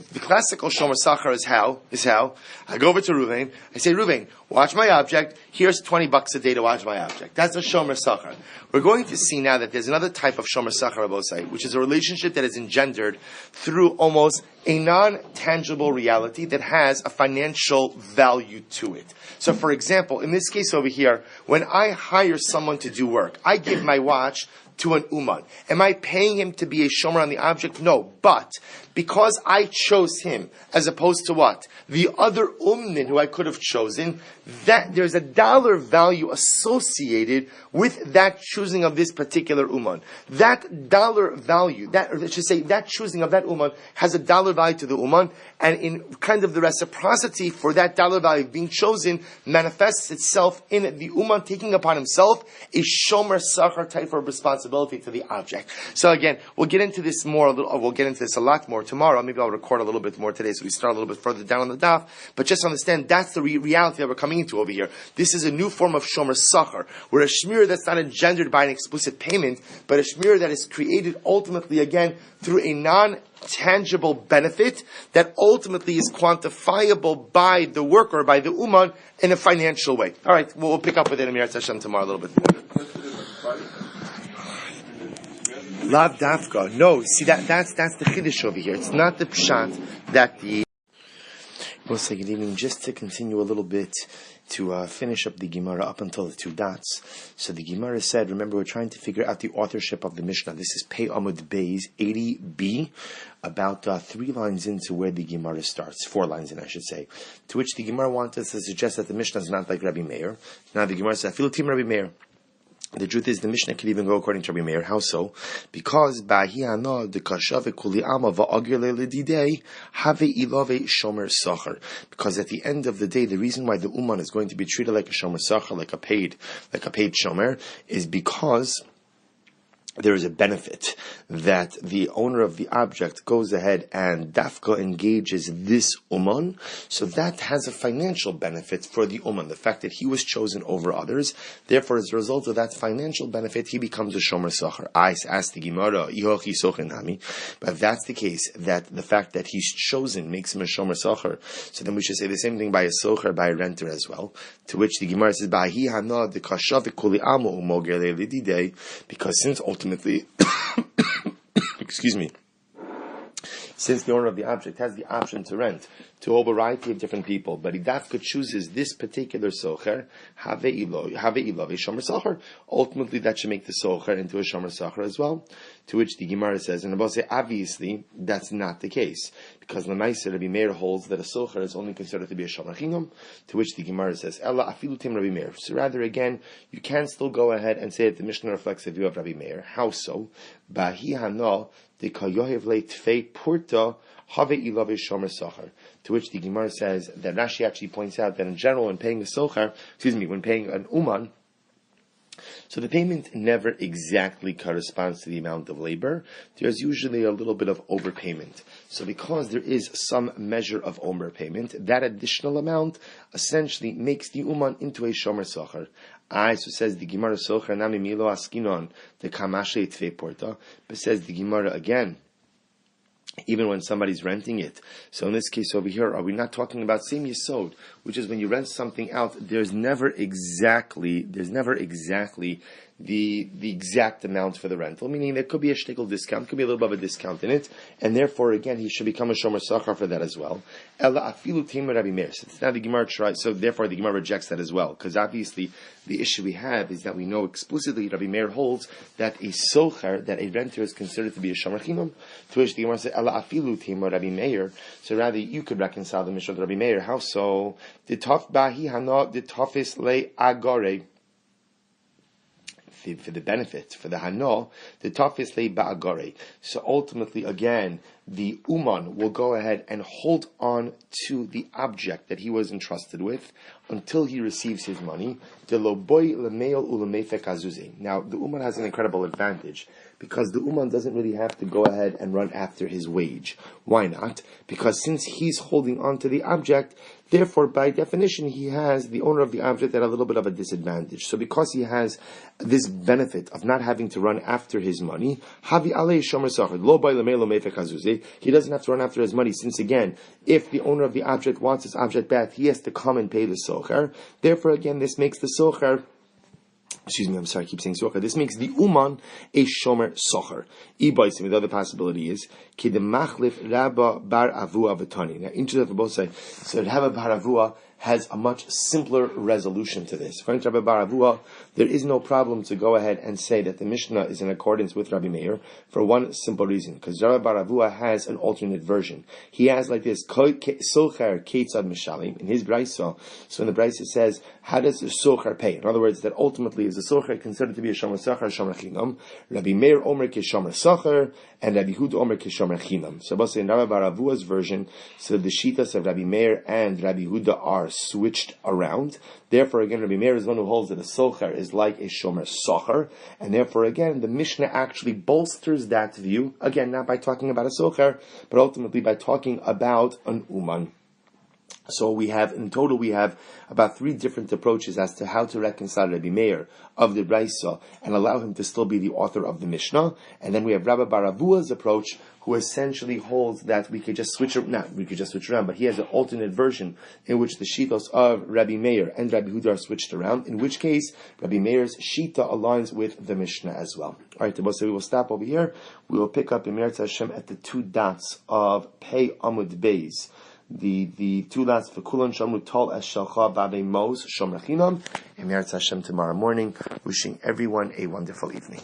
shomer sachar is how? I go over to Ruvain, I say, Ruvain, watch my object, here's $20 a day to watch my object. That's a shomer sachar. We're going to see now that there's another type of shomer sachar, which is a relationship that is engendered through almost a non-tangible reality that has a financial value to it. So for example, in this case over here, when I hire someone to do work, I give my watch to an uman. Am I paying him to be a shomer on the object? No. But because I chose him, as opposed to what? The other umnin who I could have chosen, that there's a dollar value associated with that choosing of this particular uman. That dollar value, that choosing of that uman has a dollar value to the uman, and in kind of the reciprocity for that dollar value being chosen manifests itself in the uman taking upon himself a shomer sachar type of responsibility to the object. So again, we'll get into this more, we'll get into this a lot more tomorrow. Maybe I'll record a little bit more today so we start a little bit further down on the daf. But just understand, that's the reality that we're coming into over here. This is a new form of shomer sachar, where a shmir that's not engendered by an explicit payment, but a shmir that is created ultimately again through a non-tangible benefit that ultimately is quantifiable by the worker, by the uman, in a financial way. All right, we'll pick up with it in Metzia Hashem tomorrow a little bit more. Lav dafka. No, see that's the chiddush over here. It's not the pshat that the. Well, say good evening. Just to continue a little bit to finish up the Gemara up until the two dots. So the Gemara said, remember, we're trying to figure out the authorship of the Mishnah. This is Pei Amud Beis 80b, about 3 lines into where the Gemara starts. 4 lines in, I should say. To which the Gemara wanted to suggest that the Mishnah is not like Rabbi Meir. Now the Gemara said, "Afilu tim Rabbi Meir." The truth is, the Mishnah could even go according to Rabbi Meir. How so? Because because at the end of the day, the reason why the uman is going to be treated like a shomer sachar, like a paid shomer, is because there is a benefit that the owner of the object goes ahead and dafka engages this uman, so that has a financial benefit for the uman, the fact that he was chosen over others. Therefore, as a result of that financial benefit, he becomes a shomer sachar. I asked the Gemara, but if that's the case, that the fact that he's chosen makes him a shomer sachar, so then we should say the same thing by a socher, by a renter as well. To which the Gemara says, because since ultimately excuse me, since the owner of the object has the option to rent to a variety of different people, but he dafka chooses this particular socher, have ilov a shomer sachar. Ultimately, that should make the socher into a shomer sachar as well. To which the Gemara says, and I'll say, obviously, that's not the case, because Lamaisa Rabbi Meir holds that a socher is only considered to be a shomer chinam. To which the Gemara says, Ella afilu tim Rabbi Meir. So rather, again, you can still go ahead and say that the Mishnah reflects the view of Rabbi Meir. How so? Bahi hana de kayohev le tfei purta have ilave shomer sachar. To which the Gemara says that Rashi actually points out that in general, when paying a socher, when paying an uman, so the payment never exactly corresponds to the amount of labor. There's usually a little bit of overpayment. So because there is some measure of overpayment, that additional amount essentially makes the uman into a shomer sachar. So says the Gemara socher nami milo askinon the kamashe tve porta. But says the Gemara again, even when somebody's renting it. So in this case over here, are we not talking about same yesod, which is when you rent something out, there's never exactly the exact amount for the rental, meaning there could be a shtickle discount, could be a little bit of a discount in it, and therefore again he should become a shomer sachar for that as well. Ela afilu timur Rabbi Meir. So now the Gemara tries, so therefore the Gemara rejects that as well, because obviously the issue we have is that we know explicitly Rabbi Meir holds that a socher, that a renter is considered to be a shomer chinam, to which the Gemara says Ela afilu timur Rabbi Meir. So rather you could reconcile the Mishnah of Rabbi Meir. How so? The tof bahi hana the tofis le agore. For the benefit, for the hano, the tafis le ba'agare. So ultimately, again, the uman will go ahead and hold on to the object that he was entrusted with until he receives his money. Now, the uman has an incredible advantage because the uman doesn't really have to go ahead and run after his wage. Why not? Because since he's holding on to the object, therefore, by definition, he has the owner of the object at a little bit of a disadvantage. So because he has this benefit of not having to run after his money, he doesn't have to run after his money, since again, if the owner of the object wants his object back, he has to come and pay the socher. Therefore, again, this makes the socher, I keep saying socher. This makes the uman a shomer socher. The other possibility is kidemachlif rabba bar avua v'tani. Now, interesting for both sides. So Rabba bar avua has a much simpler resolution to this. According to Rabba bar avua, there is no problem to go ahead and say that the Mishnah is in accordance with Rabbi Meir for one simple reason, because Rabba bar avua has an alternate version. He has like this socher keitzad mishalim in his brayso. So in the brayso it says, how does the socher pay? In other words, that ultimately is the socher considered to be a shomer sachar, shomer chinam. Rabbi Meir omer ke shomer sachar, and Rabbi Huda omer ke shomer chinam. So in Rabbi bar avua's version, so the shitas of Rabbi Meir and Rabbi Huda are switched around. Therefore, again, Rabbi Meir is one who holds that a socher is like a shomer sachar, and therefore, again, the Mishnah actually bolsters that view. Again, not by talking about a socher, but ultimately by talking about an uman. So in total we have about 3 different approaches as to how to reconcile Rabbi Meir of the Braisa and allow him to still be the author of the Mishnah. And then we have Rabbi bar avua's approach, who essentially holds that we could just switch around, but he has an alternate version in which the shitos of Rabbi Meir and Rabbi Huda are switched around, in which case Rabbi Meir's shita aligns with the Mishnah as well. Alright, so we will stop over here. We will pick up in Metzia Hashem at the 2 dots of Pei Amud Beis. The 2 dots for Kulan Shamru Tol Es Shalcha Bave Mos Shomer Chinam. In Metzia Hashem tomorrow morning. Wishing everyone a wonderful evening.